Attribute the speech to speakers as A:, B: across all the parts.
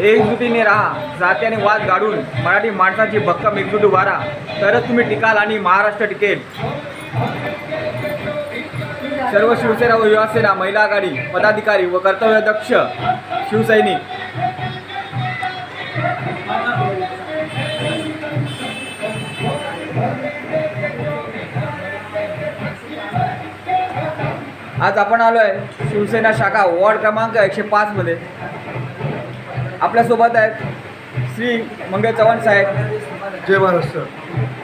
A: एकजुटीने राहा, जाती आणि वाद गाडून मराठी माणसाची भक्कम एकजूट उभा राहा, तरच तुम्ही टिकाल आणि महाराष्ट्र टिकेल. सर्व शिवसेना व युवासेना महिला आघाडी पदाधिकारी व कर्तव्यदक्ष शिवसैनिक आज आपण आलो आहे शिवसेना शाखा वॉर्ड क्रमांक 105 मध्ये. आपल्यासोबत आहेत श्री मंगल चव्हाण साहेब.
B: जय महाराष्ट्र.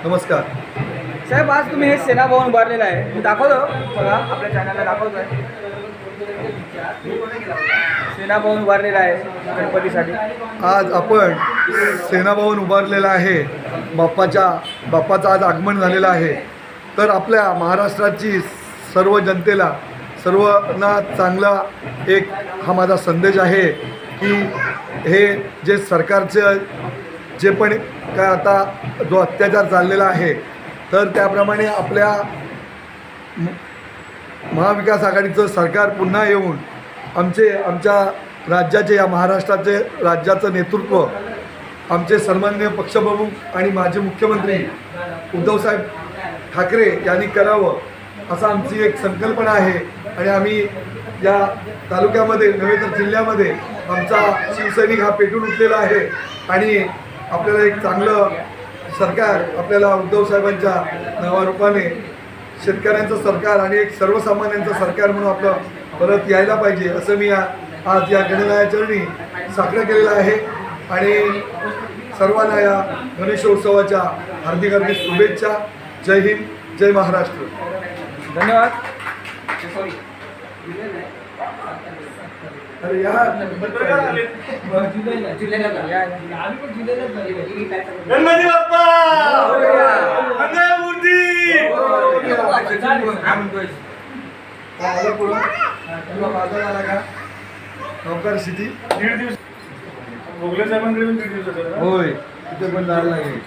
B: नमस्कार
A: साहेब, आज तुम्ही हे सेना भवन उभारलेलं आहे, मी दाखवतो बघा, आपल्या चॅनलला दाखवतो आहे. सेना भवन उभारलेलं आहे गणपतीसाठी.
B: आज आपण सेना भवन उभारलेलं आहे. बाप्पाचं आज आगमन झालेलं आहे. तर आपल्या महाराष्ट्राची सर्व जनतेला, सर्वांना चांगला एक हा माझा संदेश आहे की हे जे सरकारचं जे पण काय आता जो अत्याचार चाललेला आहे, तर त्याप्रमाणे आपल्या महाविकास आघाडीचं सरकार पुन्हा येऊन आमच्या राज्याचे, या महाराष्ट्राचे राज्याचं नेतृत्व आमचे सन्माननीय पक्षप्रमुख आणि माजी मुख्यमंत्री उद्धवसाहेब ठाकरे यांनी करावं, असं आमची एक संकल्पना आहे. आणि आम्ही या तालुक्यामध्ये नव्हे तर जिल्ह्यामध्ये आमचा शिवसैनिक हा पेटून उठलेला आहे. आणि आपल्याला एक चांगलं सरकार, आपल्याला उद्धवसाहेबांच्या नावारूपाने शेतकऱ्यांचं सरकार आणि एक सर्वसामान्यांचं सरकार म्हणून आपलं परत यायला पाहिजे, असं मी आज या गणरायाचरणी साकडं केलेलं आहे. आणि सर्वांना या गणेशोत्सवाच्या हार्दिक हार्दिक शुभेच्छा. जय हिंद, जय महाराष्ट्र.
A: धन्यवाद.
B: अरे
C: गणपती बाप्पा मंगळमूर्ती.
B: नौकर सिटी
C: दीड दिवस भोगले साहेबांकडे पण 3 दिवसाचा.
B: होय, तिथे पण जायला लागेल.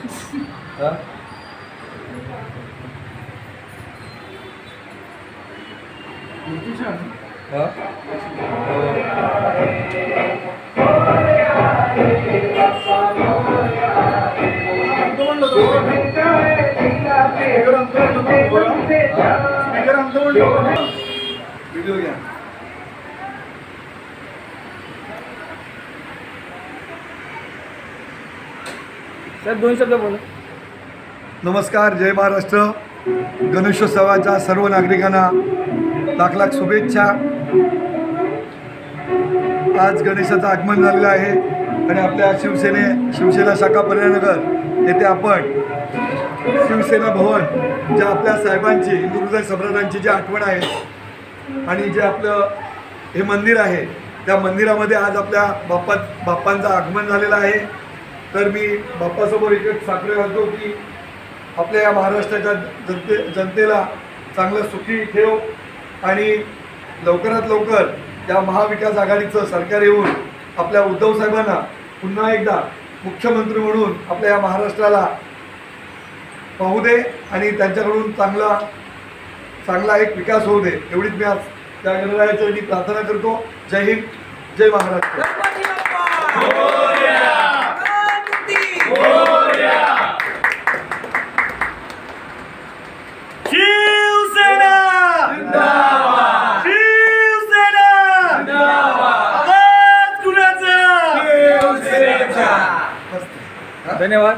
B: व्हिडिओ घ्या.
A: सर, 2 शब्द बोला.
B: नमस्कार, जय महाराष्ट्र. गणेशोत्सवाच्या सर्व नागरिकांना लाख लाख शुभेच्छा. आज गणेशाचं आगमन झालेलं आहे आणि आपल्या शिवसेना शाखा पर्यानगर येथे आपण शिवसेना भवन, ज्या आपल्या साहेबांची, हिंदू हृदय सम्राटांची जी आठवण आहे आणि जे आपलं हे मंदिर आहे, त्या मंदिरामध्ये आज आपल्या बाप्पांचं आगमन झालेलं आहे. तर मी बाप्पासमोर एकच साकडे घालतो की आपल्या या महाराष्ट्राच्या जनतेला चांगलं सुखी ठेव आणि लवकरात लवकर या महाविकास आघाडीचं सरकार येऊन आपल्या उद्धव साहेबांना पुन्हा एकदा मुख्यमंत्री म्हणून आपल्या या महाराष्ट्राला पाहू दे आणि त्यांच्याकडून चांगला एक विकास होऊ दे, एवढीच मी आज त्या गणरायाची प्रार्थना करतो. जय हिंद, जय महाराष्ट्र.
C: शिवसेना जिंदाबाद. शिवसेना जिंदाबाद. आवाज कुणाचा? शिवसेनेचा.
A: धन्यवाद.